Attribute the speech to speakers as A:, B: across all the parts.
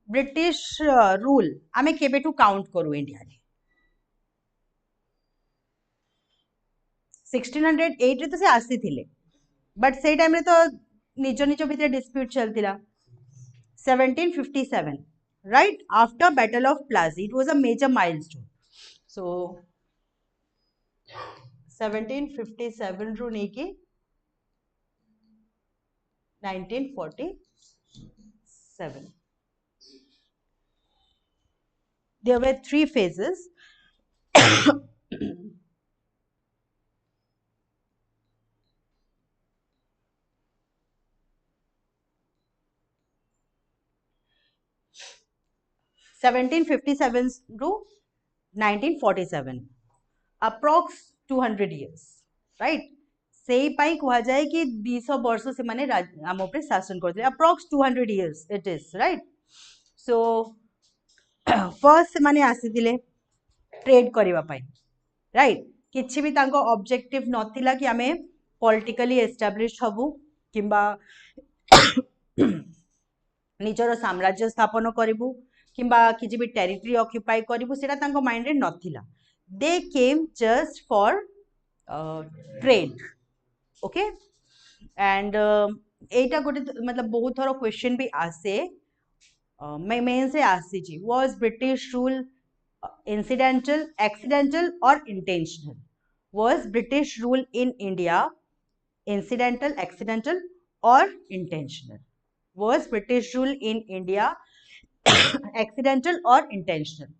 A: British rule आमे केबेठू count करू India रे 1608 रे तो से आसी थिले बट से टाइम रे तो निज निज भितर dispute चलतिला 1757 right after battle of plassey it was a major milestone so 1757 रू नेकी 1947 there were three phases 1757 to 1947 approx 200 years right सेई पाई कहा जाए कि 200 वर्ष से माने आम ऊपर शासन करते approx 200 years it is right so first से माने आसीथिले ट्रेड करबा पाई राइट किछि भी तांको ऑब्जेक्टिव नथिला कि आमे पॉलिटिकली एस्टैब्लिश्ड हबु किंबा निजर साम्राज्य स्थापन करिबु किंबा किछि भी टेरिटरी ऑक्युपाई करिबु सेटा तांको माइंड रे नथिला they came just for trade okay and एटा गोटे मतलब बहुत थोरो क्वेश्चन भी आसे मेन से आसी जी was British rule incidental accidental or intentional was british rule in india incidental accidental or intentional was british rule in india accidental or intentional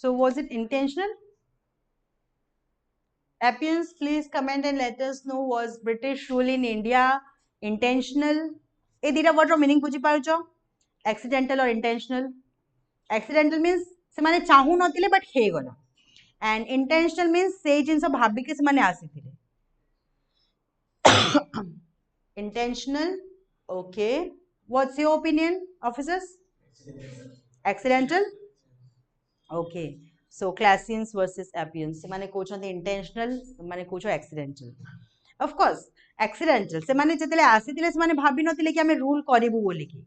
A: so was it intentional Appians, please comment and let us know was british rule in india intentional ए दीटा word रो meaning बुझी पारुचो accidental or intentional accidental means से माने चाहू नथिले but हे गला and intentional means से जिंस भाबी के से माने आसीथिले intentional okay what's your opinion officers accidental okay so classians versus appians से माने कोचंती intentional माने कोचो accidental of course accidental से माने जतले आसीथिले से माने भाबी नथिले कि हमें रूल करिवु बोली की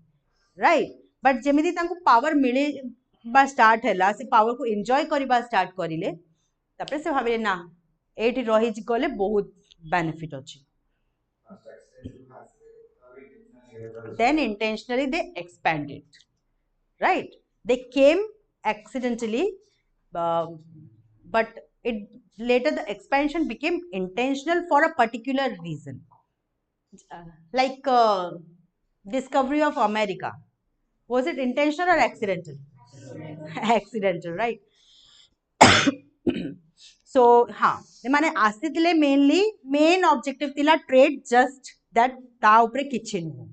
A: राइट बट जेमिति तांको पावर मिले बा स्टार्ट हैला से पावर को एंजॉय करबा स्टार्ट करिले तापरे से भाबिले ना एठी रहि गले बहुत बेनिफिट अछि then intentionally they expanded right they came accidentally but it later the expansion became intentional for a particular reason like discovery of america was it intentional or accidental accidental right so हाँ माने आसीथिले mainly main objective थिला trade just that ता ऊपर किछि नु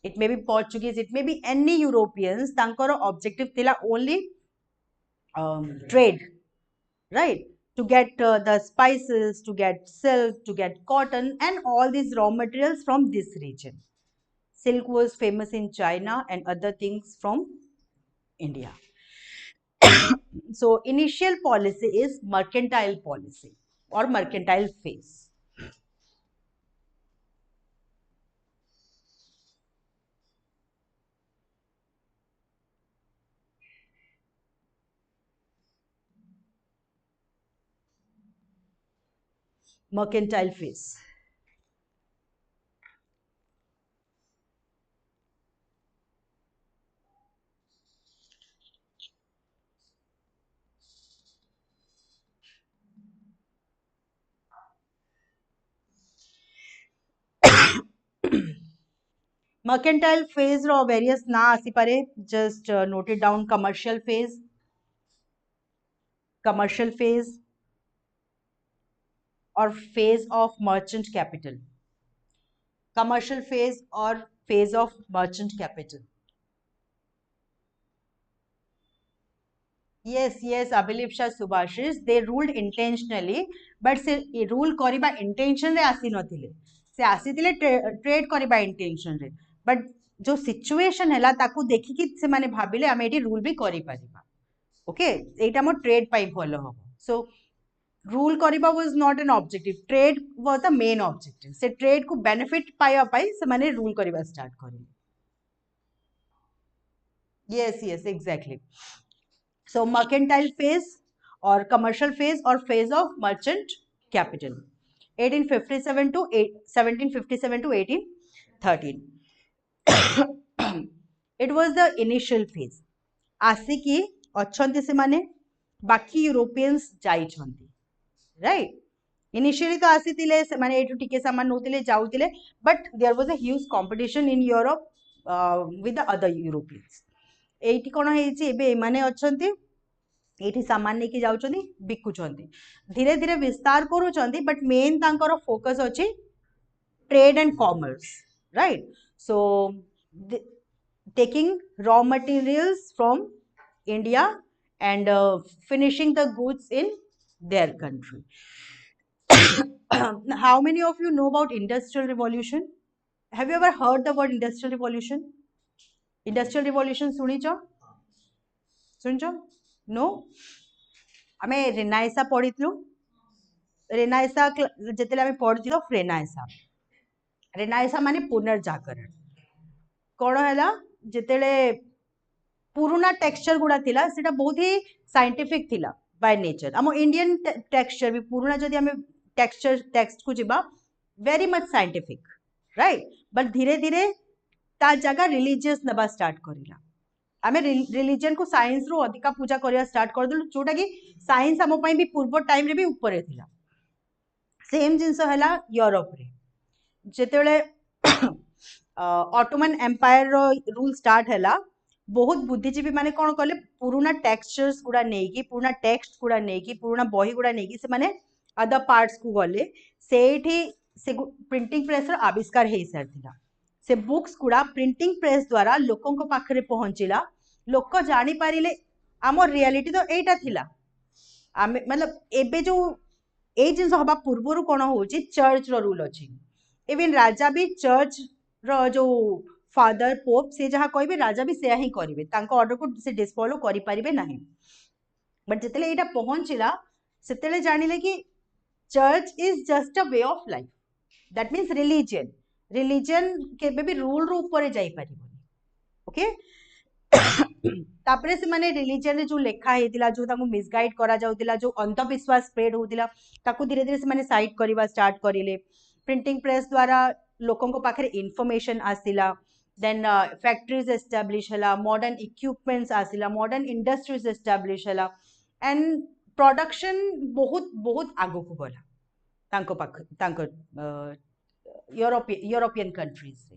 A: it may be portuguese it may be any europeans तांकर objective थिला only trade right to get the spices to get silk to get cotton and all these raw materials from this region silk was famous in china and other things from india so initial policy is mercantile policy or mercantile phase mercantile phase mercantile phase रो various ना आसी पारे, just note it down. Commercial phase or phase of merchant capital. Commercial phase or phase of merchant capital. yes, I believe Subhashish, they ruled intentionally, but se rule kariba intention re asi nothile, se asitile trade kariba intention re, but जो situation है ताकू देखिकी से माने भाबिले आमे eighty rule भी करि परिबा. Okay, एटा मो trade पाई भलो हो. सो रूल करिबा was not an objective, trade was the main objective. से ट्रेड को बेनिफिट पाया पाई से माने रूल करिबा स्टार्ट करिले. yes, exactly. So mercantile phase or commercial phase or phase of merchant capital. 1857 to 1757 to 1813. It was the initial phase. आसिकी अच्छन्ति से माने बाकी यूरोपियंस जाइछन्ति, राइट. इनिशियली तो आसीतिले से माने एटु टिके सामान नोतिले जाउतिले, but there was a huge competition in Europe with the other Europeans. एठी कोन हेछि एबे एमाने अच्छन्ति, एठी सामान नेकी जाउछन्ति, बिकुछन्ति, धीरे धीरे विस्तार करूछन्ति, बट मेन तांकर फोकस अछि trade and commerce, right. So taking raw materials from India and finishing the goods in their country. How many of you know about industrial revolution? Have you ever heard the word industrial revolution? Industrial revolution सुनिଛ? सुनिଛ? No? ଆମେ ରେନାଇସା ପଢିଥିଲୁ. ରେନାଇସା ଯେତେବେଳେ ଆମେ ପଢିଥିଲୁ ରେନାଇସା ମାନେ ପୁନର୍ଜାଗରଣ. कौन है जितेले पुराना texture गुड़ा थिला सेटा बहुत ही साइंटिफिक थिला बाय नेचर. आम इंडियन टेक्सचर भी पुराना जदि आम टेक्सचर टेक्स्ट को जिबा very much scientific, right. But धीरे धीरे ता जगह रिलीजियस नबा स्टार्ट करिला. आमे रिलीजन को साइंस रो अधिका पूजा करिया स्टार्ट कर देलु, जोटा कि साइंस आम पई भी पूर्व टाइम रे भी ऊपर थिला. सेम जिंस हला यूरोप रे जेतेले ऑटोमन एम्पायर रो रूल स्टार्ट हैला. बहुत बुद्धिजीवी माने कौन कले पुराना टेक्सचर्स गुड़ा नेकी, पुराना टेक्स्ट गुड़ा नेकी, पुराना बही गुड़ा नेकी से माने अदर पार्ट्स को गले सेठी से प्रिंटिंग प्रेस रो आविष्कार हे सारथिला. से बुक्स गुड़ा प्रिंटिंग प्रेस द्वारा लोकों को पाखरे पहुंचिला. लोक जानी पारिले आमो रियलिटी तो एटा थिला. आमे मतलब एबे जो ए जिंस हबा पूर्वरु कोन होची चर्च रो रूल अछि. इवन राजा भी चर्च रो जो फादर पोप से जहाँ कहबे राजा भी सेया ही करिवे, तांको ऑर्डर को से डिसफॉलो करि परिबे नाही. बट जेतेले एटा पहुंचिला सेतेले जानिले कि church is just a way of life. That means religion केबे भी रूल रो ऊपर जाई परिबोनी. ओके. तापरे से माने रिलीजन रे जो लेखा हेतिला, जो तांको मिसगाइड करा जाउतिला, जो अंधविश्वास स्प्रेड होतिला, ताकू धीरे धीरे से माने साइड करबा स्टार्ट करिले. प्रिंटिंग प्रेस द्वारा लोकों को पाखरे इन्फॉर्मेशन आसिला. देन फैक्ट्रीज एस्टाब्लिश हला, मॉडर्न इक्विपमेंट्स आसिला, मॉडर्न इंडस्ट्रीज एस्टाब्लिश हला, एंड प्रोडक्शन बहुत बहुत आगो को गला तांको पाख तांको यूरोपियन कंट्रीज से.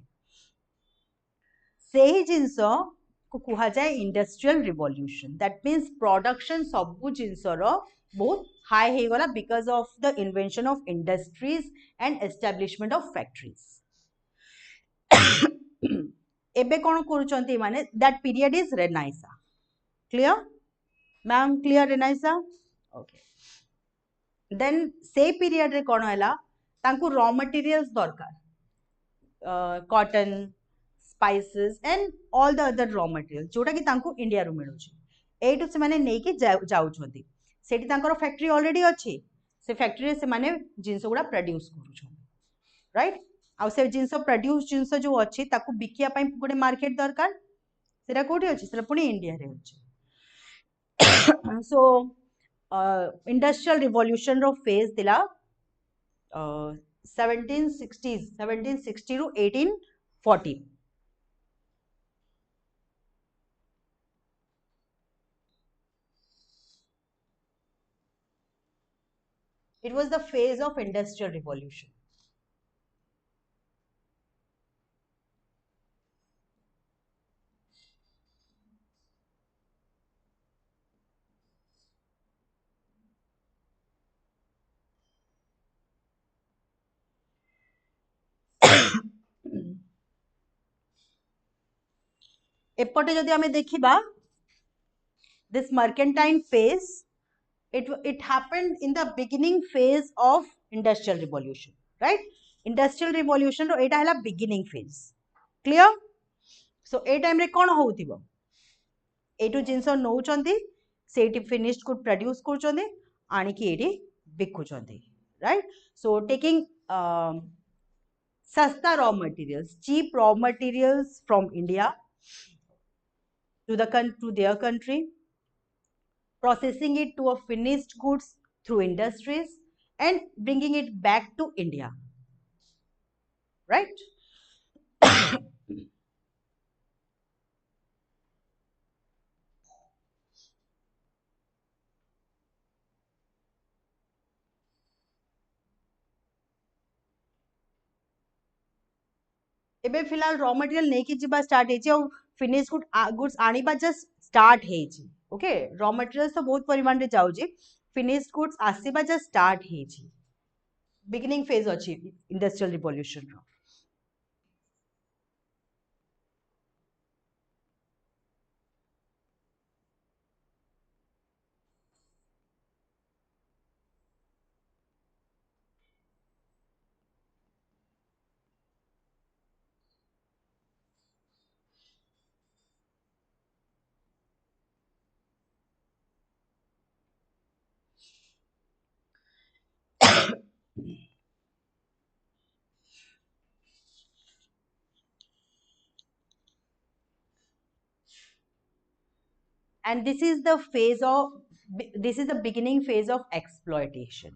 A: सेही जिंसो को कुहा जाए industrial revolution. That means production सबु जिंसर बहुत हाई हे गला because of the invention of industries and establishment of factories. एबे कोन करूचंती माने that period is renaissance. Clear ma'am? Clear renaissance? Okay. Then से पीरियड रे कोन हैला तांको रॉ मटेरियल्स दरकार, cotton, spices and all the other raw material जोटा कि तांको इंडिया रो मिलु छी. एटु से माने नेकी जाउछंती. सेठी तांकर फैक्ट्री ऑलरेडी अछि. से फैक्ट्री रे से माने जिंस गुडा प्रोड्यूस करूछन, राइट. आ से जिंस प्रोड्यूस जिंस जो अछि ताकू बिकिया पई गोटे मार्केट दरकार. सेटा कोठी अछि? सेटा पुनी इंडिया रे अछि. सो इंडस्ट्रियल रिवॉल्यूशन रो फेज दिला 1760 to 1840. It was the phase of industrial revolution. एपटे जदि आमे देखिबा this mercantile phase, it happened in the beginning phase of industrial revolution, right? Industrial revolution रो एटा हला beginning phase, clear? So ए time रे कोन होउथिबो, एटू जिंस नौचंती सेठी finished good produce करचंती आनी की एठी बिकुचंती, right? So taking सस्ता raw materials, cheap raw materials from India to their country, processing it to a finished goods through industries and bringing it back to India, right? एबे फिलहाल raw material नहीं कि जिबा start हेची और finish goods आनिबा just start हेची, okay? Raw materials तो बहुत परिमाण रे जाउची, फिनिश गुड्स आसीबा जस्ट स्टार्ट हेची, बिगिनिंग फेज अछि इंडस्ट्रियल रिवॉल्यूशन रो. And this is the phase of, this is the beginning phase of exploitation,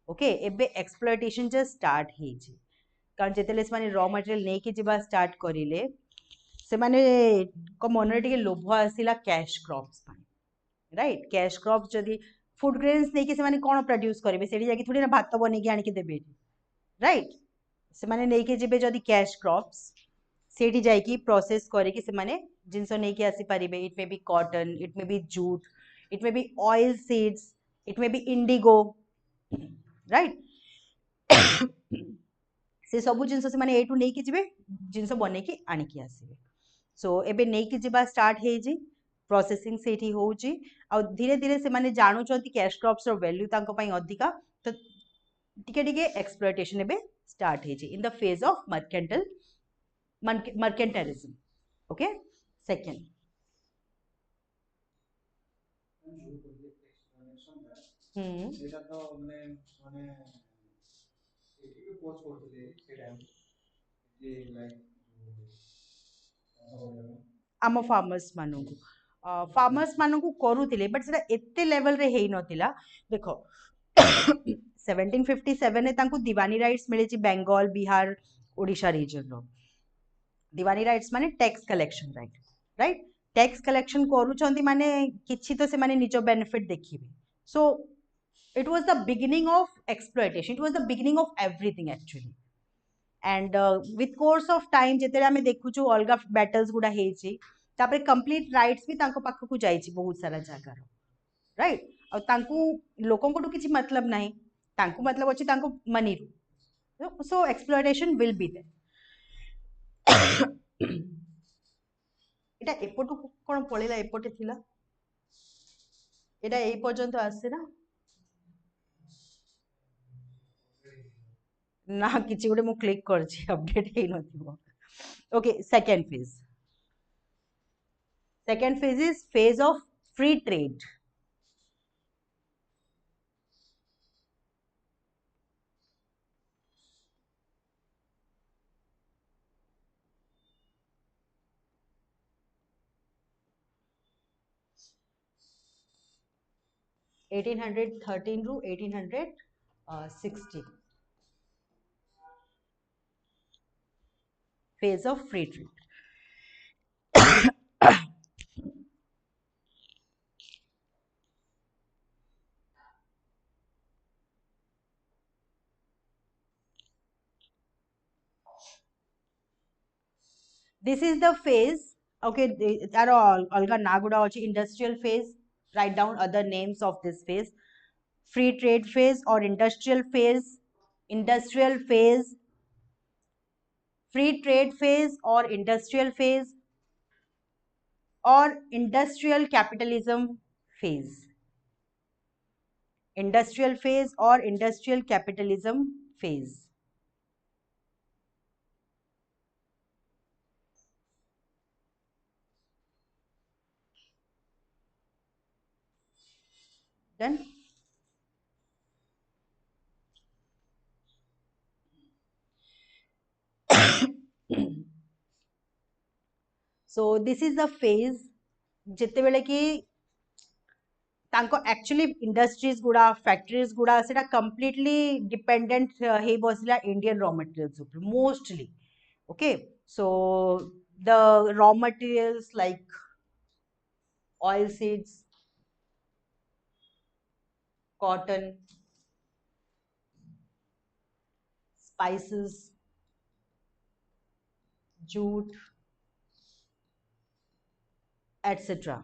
A: okay? एबे exploitation just start हेची, कारण जेतेले से माने रॉ मटेरियल नहीं कि जिबा स्टार्ट करिले से माने को मनरे टिके लोभ आसिला कैश क्रॉप्स पाई, राइट? कैश क्रॉप्स जदि फूड ग्रेन्स नहीं कि से माने कोन प्रोड्यूस करिवे, सेठी जाकी थोड़ी ना भात बने कि आनी के देबे, राइट? से माने नहीं कि जिबे जदि कैश क्रॉप्स सेठी जाकी प्रोसेस करे कि से माने जिंस नहीं कि आसी परिबे, it may be cotton, it may be jute, it may be oil seeds, it may be indigo, right? से सब जिंस से माने एटू नहीं कि जिबे जिंस बने कि आनी कि आसीबे. सो एबे नहीं कि जिबा स्टार्ट हेजी, प्रोसेसिंग सेठी होउची आ धीरे धीरे से माने जानुचंती कैश क्रॉप्स रो वैल्यू तांको पई अधिका, तो टिके टिके एक्सप्लॉयटेशन एबे start hazy in the phase of mercantilism, okay? Second, সেটা তো মানে মানে এটিকে পোস্ট করতেলে সেটা যে লাইক आम फार्मर्स मानू फार्मर्स मानू करूले, बट से एते लेवल रे हेई नथिला. देखो 1757 तांको दीवानी राइट्स मिले बेंगल, बिहार, ओडिशा रीजन रो. दीवानी राइट्स माने tax collection right, right? Tax collection करूचंती माने किछि तो से माने निजो बेनिफिट देखिबे. So it was the beginning of exploitation, it was the beginning of everything actually. And with course of time जेतेरे आमे देखुछु अलगा बैटल्स गुडा हेची, तापरे कंप्लीट राइट्स भी तांको पाखकु जाईची बहुत सारा जगार, राइट? और तांको लोकन को किछि मतलब नाही, तांको मतलब अछि तांको money. So exploitation will be there. এটা এপটু কোন পড়িলা, এপটে থিলা, এটা এই পর্যন্ত আসছে না না କିଛି ଗୋଟେ ମୁଁ କ୍ଲିକ୍ କରିଛି, ଅପଡେଟ୍ ହେଇନଥିବ. Okay, second phase. Second phase is phase of free trade. Eighteen 1813 रू 1860 phase of free trade. This is the phase, okay? तार अलगा ना गुडा अछि. Industrial phase, write down other names of this phase: free trade phase or industrial phase, industrial phase, free trade phase or industrial phase, or industrial capitalism phase? Industrial phase or industrial capitalism phase? Done? So this is the phase ଯେତେବେଳେ କି ତାଙ୍କ actually industries ଗୁଡା factories ଗୁଡା ସେଟା completely dependent ହେଇ ବସିଲା Indian raw materials ଉପରେ mostly. Okay, so the raw materials like oil seeds, cotton, spices, jute, etc.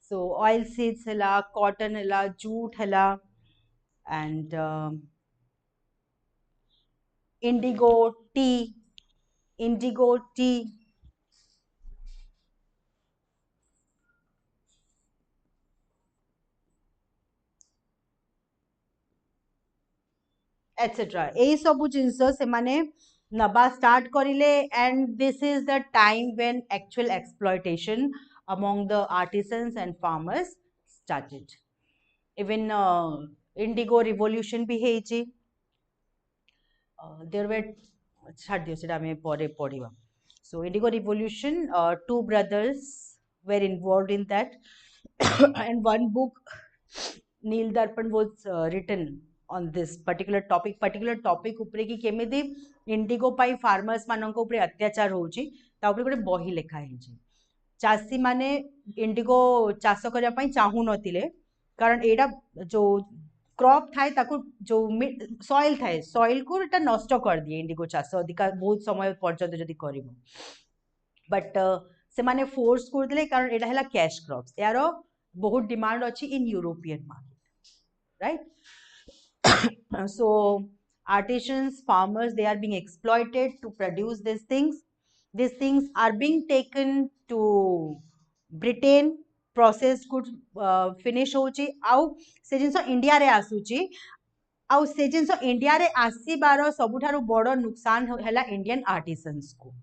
A: So oil seeds ହେଲା, cotton ହେଲା, jute ହେଲା, and indigo tea, indigo tea, etc. এই ସବୁ ଜିନିଷ ସେମାନେ ନବା start କରିଲେ, and this is the time when actual exploitation among the artisans and farmers started. Even indigo revolution भी ହେଇଛି. There were ଛାଡି ଦିଅ ସେଟା ଆମେ ପରେ ପଢିବା. So indigo revolution, two brothers were involved in that. And one book, Neil Darpan, was written on this particular topic ଉପରେ କି କେମିତି ଇଣ୍ଡିଗୋ ପାଇଁ farmers ମାନଙ୍କ ଉପରେ ଅତ୍ୟାଚାର ହଉଛି ତା ଉପରେ ଗୋଟେ ବହି ଲେଖା ହେଇଛି. ଚାଷୀ ମାନେ ଇଣ୍ଡିଗୋ ଚାଷ କରିବା ପାଇଁ ଚାହୁ ନଥିଲେ, କାରଣ ଏଇଟା ଯୋଉ क्रॉप थाए ताको जो सॉइल थाए सॉइल को एटा नष्ट कर दिए इंडिगो चाष अधिका बहुत समय पर्यंत जदि करिवो. बट से माने फोर्स कर दिले कारण एटा हला कैश क्रॉप्स, यार बहुत डिमांड अछि in European market, right? So artisans, farmers, they are being exploited to produce these things are being taken to Britain, processed goods finish होची आउ से जिंस इंडिया रे आसुची आउ से जिंस इंडिया रे आसीबार सबुठारु बड़ नुकसान हैला इंडियन आर्टिसंस को.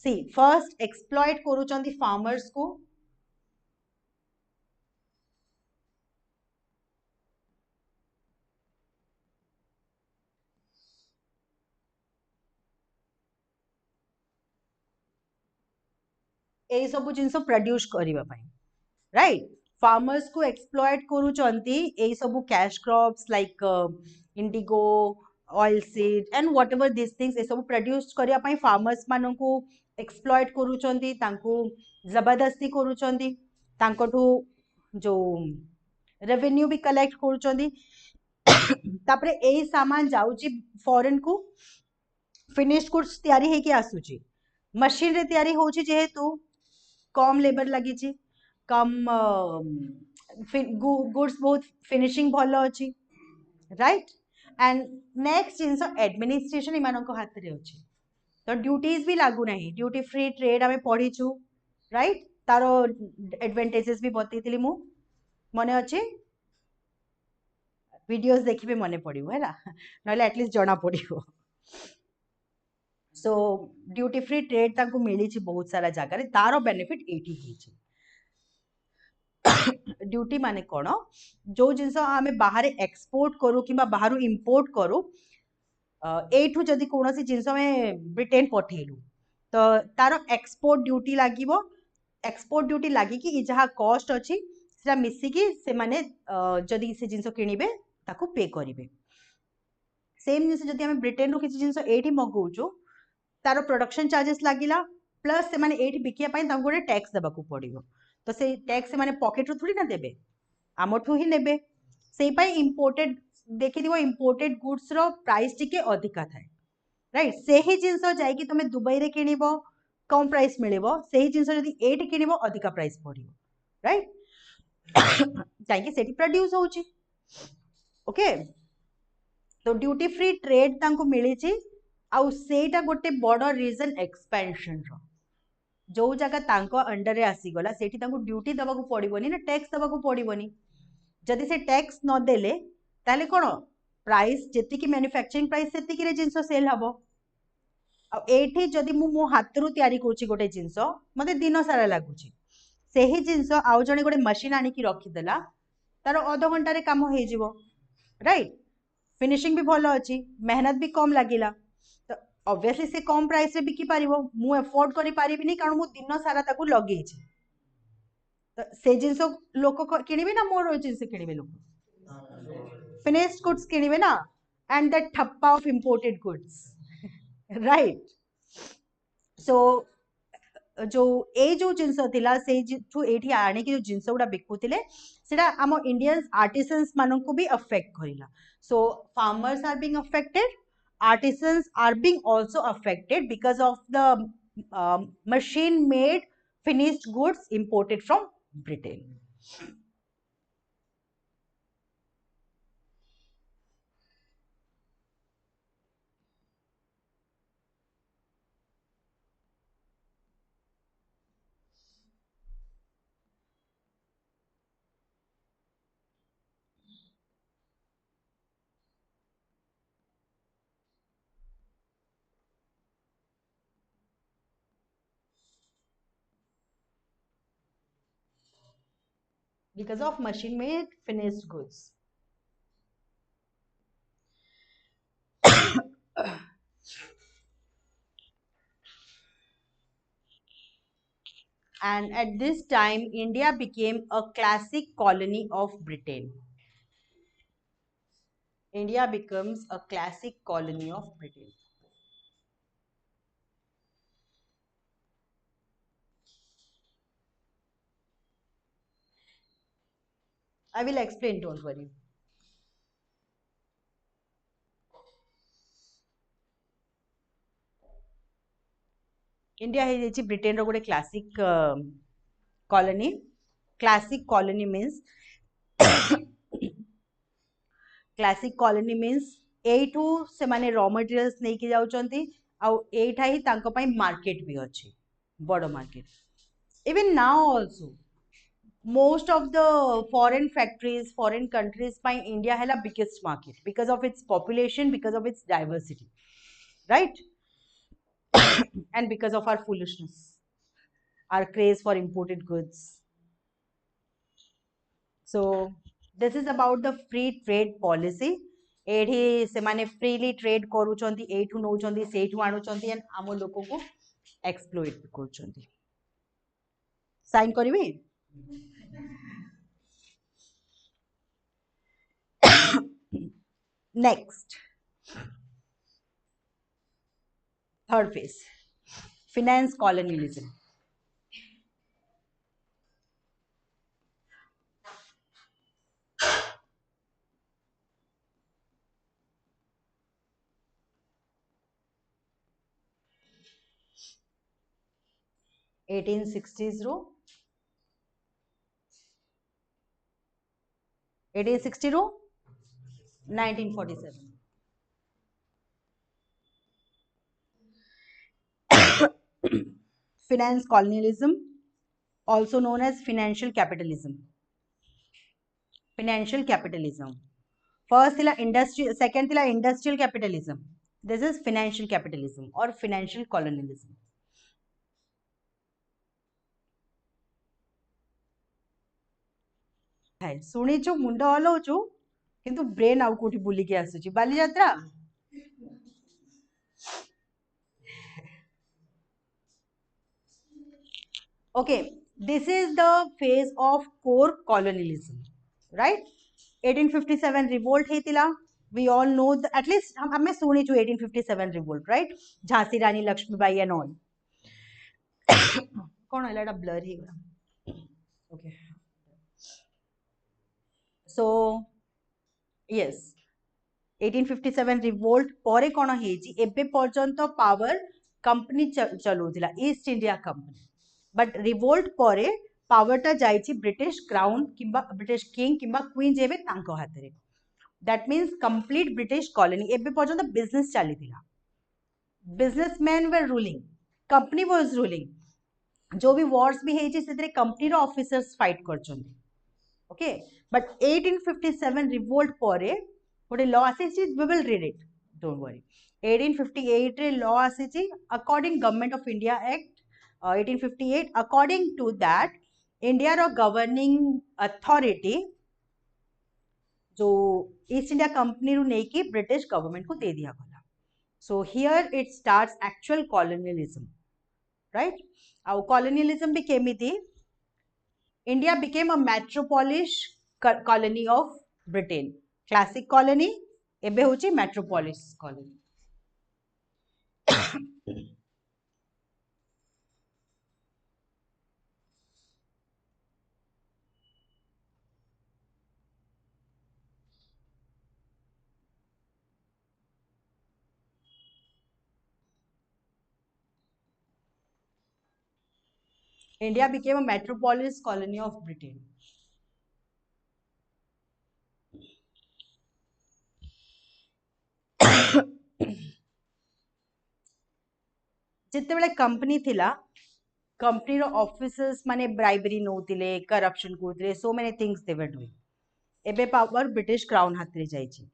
A: सी फर्स्ट एक्सप्लॉइट करूचंती फार्मर्स को. ए सब जिंस प्रोड्यूस करिवा पई, राइट? फार्मर्स को एक्सप्लॉइट करूचंती ए सब cash crops like indigo, oil seed and whatever this things ए सब प्रोड्यूस करिया पई फार्मर्स मानन को एक्सप्लॉइट करूचंती, तांको जबरदस्ती करूचंती, तांकोठू जो रेवेन्यू भी कलेक्ट करूचंती. तापरे ए सामान जाउची फॉरेन को, फिनिश गुड्स तयारी हे के आसुची, मशीन रे तयारी होची जेहेतु कम लेबर लगी, कम गुड्स बहुत फिनिशिंग भल अच्छी, राइट? एंड नेक्स्ट जिनस एडमिनिस्ट्रेशन इमान हाथ में अच्छी, तो ड्यूटीज भी लागू ना. ड्यूटी फ्री ट्रेड आम पढ़ीचु, राइट? तार एडवांटेजेस भी बतई मु मने अच्छे, वीडियोस देखिए मने पड़ो है ना एटलिस्ट जना पड़ो. सो ड्यूटी फ्री ट्रेड ताको मिली बहुत सारा जगह, तार बेनिफिट एटी ही. ड्यूटी माने कौन, जो जिनस आम बाहर एक्सपोर्ट करू कि बाहर इंपोर्ट करू, एठू जदि कौन सी जिनस ब्रिटेन पठेलु तो तार एक्सपोर्ट ड्यूटी लगे. एक्सपोर्ट ड्यूटी लगे जहाँ कॉस्ट अच्छी से मिसिकी से माने जदि से जिनस किणवे ताको पे करेंगे. सेम जिनस जदि आम ब्रिटेन रू किसी जिनस एठी मगाऊचु तार प्रोडक्शन चार्जेस लगिला, प्लस से माने एठी बिकिया पई तांको गोटे टैक्स देबाकू पड़िबो. तो से टैक्स से माने पॉकेट रू थोड़ी ना देबे, आमठू ही नेबे. सेई पई इंपोर्टेड देखि दिबो इंपोर्टेड गुड्स रो प्राइस टिके अधिका थाए, राइट? से ही जिनस जाई कि तुमे दुबई रे किनिबो कम प्राइस मिलिबो सेही जिंस जदी एठी किनिबो अधिका प्राइस पड़िबो राइट काहे कि सेठी प्रोड्यूस होउची ओके तो ड्यूटी फ्री ट्रेड तांको मिली छी आउ सेटा गोटे बड़ रीजन एक्सपेंशन रो जो जगह तांको अंडर रे आसी गला सेठी तांको ड्यूटी दबा को पड़िबोनी ना टैक्स दबा को पड़िबोनी जदि से टैक्स न देले ताले कोन प्राइस जेति की मैन्युफैक्चरिंग प्राइस सेति की रे जिंस सेल हबो आ एठी जदि मु मो हाथ रु तयारी करछि गोटे जिंस मते दिन सारा लागुछि सेही जिंस आउ जने गोटे मशीन आनी की रखि देला तार आधा घंटा रे काम हो जिवो राइट फिनिशिंग भी भलो अछि मेहनत भी कम लागिला तो ऑब्वियसली से कम प्राइस रे बिकी पारिबो मु अफोर्ड करि पारिबिनी कारण मु दिन सारा ताकू लगेइ छी तो से जिंस लोक किनिबे ना मोर जिंस किनिबे लोक फिनिश्ड गुड्स किनिबे ना एंड दैट ठप्पा of imported goods right so जो ए जो जिंस थिला से जो एठी आने की जो जिंस गुडा बिकुतिले सेटा आम इंडियंस आर्टिसंस माननको भी अफेक्ट करिला so farmers are being affected artisans are being also affected because of the machine made finished goods imported from Britain because of machine made finished goods and at this time India became a classic colony of Britain. India becomes a classic colony of Britain. I will explain, don't worry. India is Britain ro gote classic colony. Classic colony means classic colony means एठू से माने raw materials नहीं कि जाउचंती आउ एठा ही तांको पई market भी अछि बड़ market even now also most of the foreign factories foreign countries by India है biggest market because of its population because of its diversity right and because of our foolishness our craze for imported goods so this is about the free trade policy एठी से माने freely trade करूचंती एठू नउचंती Sethu आनुचंती and आम लोक को exploit करूचंती sign करिवे next third phase finance colonialism 1860s row 1860 row 1947 finance colonialism also known as financial capitalism first thila industry second thila industrial capitalism this is financial capitalism or financial colonialism हाय सुनिचु मुंड हलौचु किंतु brain आउ कोठी बुली के आसुची बाली यात्रा okay this is the phase of core colonialism right 1857 revolt हेतिला we all know the, at least हमें सुनी जो 1857 revolt right Jhansi Rani Lakshmibai and all कौन है लड़ा blur ही okay so yes 1857 revolt परे कौन हेजी एबे पर्यंत पावर कंपनी चलाउथिला east India company but revolt परे पावरटा जाइछि ब्रिटिश क्राउन किंबा ब्रिटिश किंग किंबा क्वीन जेबे तांको हाथ रे that means complete British colony एबे पर्यंत बिजनेस चलीथिला businessman were ruling company was ruling जो भी वॉर्स भी हेछि सेतरे कंपनी रो ऑफिसर्स फाइट करछन्ती ओके बट 1857 रिवोल्ट परे गोटे लॉ आसीछि we will read it don't worry 1858 रे law आसीछि according government of India act 1858 according to that India रो गवर्निंग अथॉरिटी जो ईस्ट इंडिया कंपनी रू नेकी ब्रिटिश गवर्नमेंट को दे दिया गला so here it starts actual colonialism right आउ कॉलोनियलिज्म भी केमिति India became a metropolis colony of Britain. Classic colony, ebe hochi metropolis colony. India became a metropolis colony of Britain. जिते बेले कंपनी थिला कंपनी रो ऑफिसर्स माने bribery नोतिले corruption करथिले so many things they were doing एबे power British crown हाथ रे जाइछि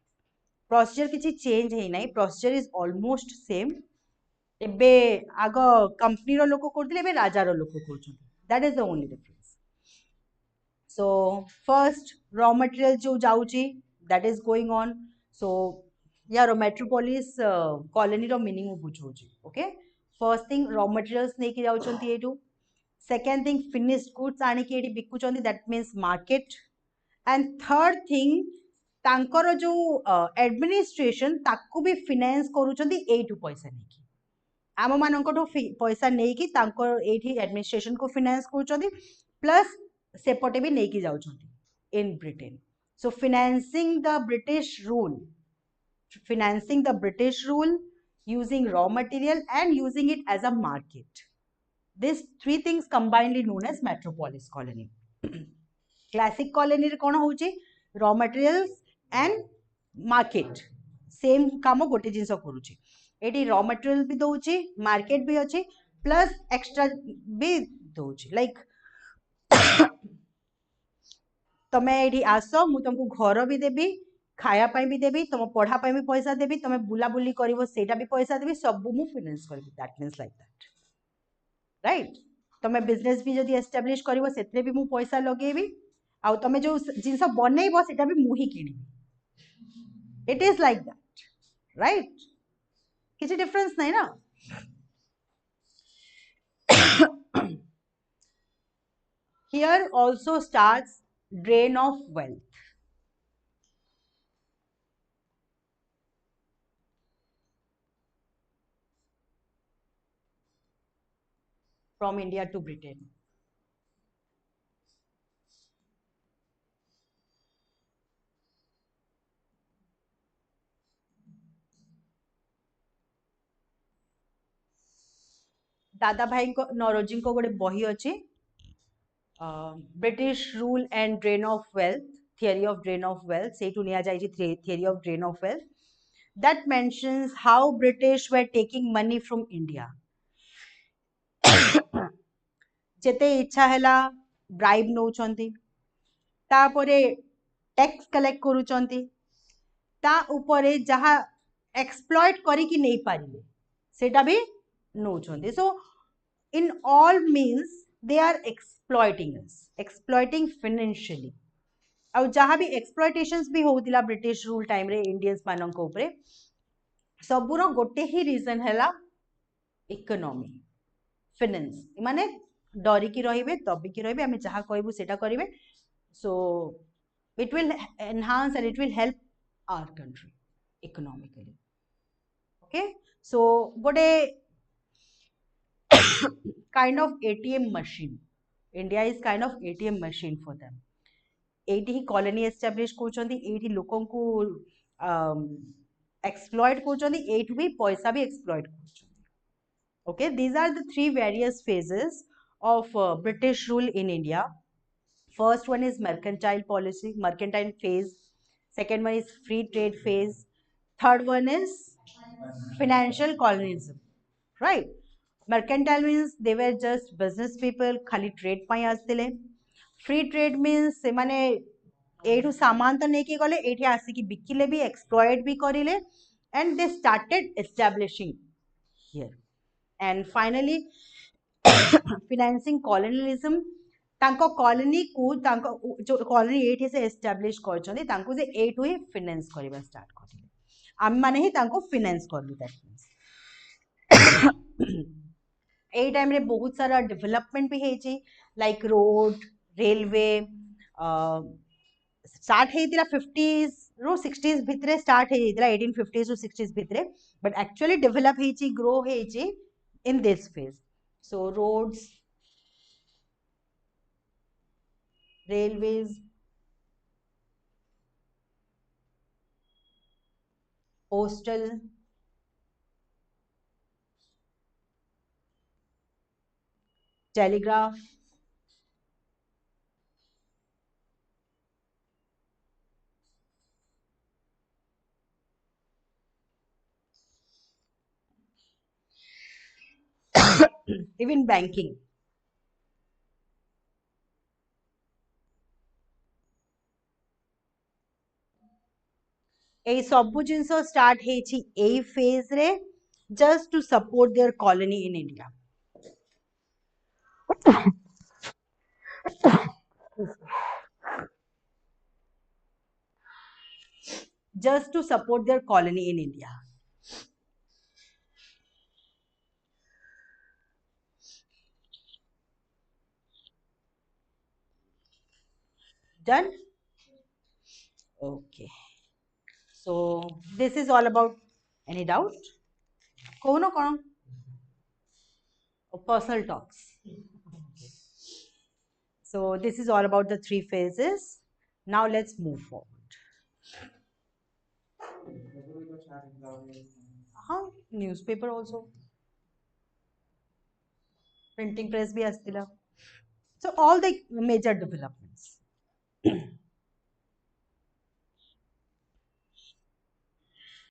A: प्रोसीजर किछि चेंज हे नै प्रोसीजर इज ऑलमोस्ट सेम एबे आगो कंपनी रो लोक करथिले एबे राजा रो लोक करछन that is the only difference so first raw material जो जाउछि that is going on so यार मेट्रोपोलिस कॉलोनी रो मीनिंग बुझौछि okay first thing raw materials नै कि जाउछन्ती एटू सेकंड थिंग फिनिश्ड गुड्स आनी कि एटी बिकुछन्ती that means market and third thing तांकर जो एडमिनिस्ट्रेशन ताकू भी फाइनेंस करूछन्ती एटू पैसा नै कि आम मानकठो पैसा नै कि तांकर एठी एडमिनिस्ट्रेशन को फाइनेंस करूछन्ती प्लस सेपटे भी नै कि जाउछन्ती in Britain so financing the British rule using raw material and using it as a market. These three things combinedly known as metropolis colony. Classic colony रे कोन होउची raw materials and market same काम गोटे जिंस करूची eighty raw material भी दउची market भी अछि plus extra भी दउची like तमे एटी आसो मु तुमको घर भी देबी खाया पाई भी देबी तुम पढ़ा पाई भी पैसा देबी तुम बुला बुली करिवो सेटा भी पैसा देबी सब मु फाइनेंस करबी that means like that right तुम बिजनेस भी जदी एस्टैब्लिश करिवो सेतरे भी मु पैसा लगेबी आ तुम जो जिंस बनेइबो सेटा भी मु ही किनिबी it is like that right किछि डिफरेंस नै ना here also starts drain of wealth from India to Britain. दादा भाई को नरोजी को गोटे बही अच्छी British rule and drain of wealth theory of drain of wealth से theory of drain of wealth that mentions how British were taking money from India. जेते इच्छा हैला ब्राइब नौचंती तापरे टैक्स कलेक्ट करूचंती ता उपरे जहा एक्सप्लॉइट करी कि नहीं पारिले सेटा भी नौचंती सो in all means they are exploiting financially ଆଉ जहाँ भी एक्सप्लॉइटेशंस भी होउतिला ब्रिटिश रूल टाइम रे इंडियंस मानन को ऊपरे सबुरो गोटे ही रीजन हैला इकोनॉमी फाइनेंस माने डरी की रहिबे दबी की रहिबे हमें जहाँ कहबू सेटा करिवे सो it will enhance and it will help our country economically okay so गोटे kind of ATM machine India is kind of ATM machine for them एटी ही कॉलोनी एस्टैब्लिश करछन्ती एटी लोकन को एक्सप्लॉइट करछन्ती एटी भी पैसा भी एक्सप्लॉइट करछन्ती Okay, these are the three various phases of British rule in India. First one is mercantile policy, mercantile phase. Second one is free trade phase. Third one is financial colonialism, right? Mercantile means they were just business people, खाली trade ପାଇଁ ଆସିଥିଲେ. Free trade means ସେମାନେ ଏଇଠୁ ସାମାନ ତ ନେଇକି ଗଲେ, ଏଇଠି ଆସିକି ବିକିଲେ ବି, exploit ବି କରିଲେ, and they started establishing here. And finally, financing colonialism, ତାଙ୍କ colony କୁ ତାଙ୍କ जो colony ଏଇଠି ସେ establish କରିଛନ୍ତି ତାଙ୍କୁ ସେ ଏଇଠୁ ହିଁ finance କରିବା start କରିଲେ, ଆମେ ମାନେ ହିଁ ତାଙ୍କୁ finance କଲୁ, that means ଏଇ ଟାଇମ୍ ରେ ବହୁତ ସାରା ଡେଭଲପମେଣ୍ଟ ବି ହେଇଛି, ଲାଇକ୍ ରୋଡ, ରେଲୱେ, ଷ୍ଟାର୍ଟ ହେଇଥିଲା 50s ରୁ 60s ଭିତରେ, ଷ୍ଟାର୍ଟ ହେଇଯାଇଥିଲା 1850s ରୁ 60s ଭିତରେ, ବଟ୍ ଆକ୍ଚୁଆଲି ଡେଭଲପ ହେଇଛି, ଗ୍ରୋ ହେଇଛି in this phase. So roads, railways, postal, telegraph, even banking. এই ସବୁ ଜିନିଷ ଷ୍ଟାର୍ଟ ହେଇଛି ଏଇ ଫେଜ୍ ରେ, just to support their colony in India. Just to support their colony in India. Done? Okay. So this is all about, any doubt? Kono kono? Personal talks. So this is all about the three phases. Now let's move forward. Newspaper also. Printing press bhi astila. So all the major developments.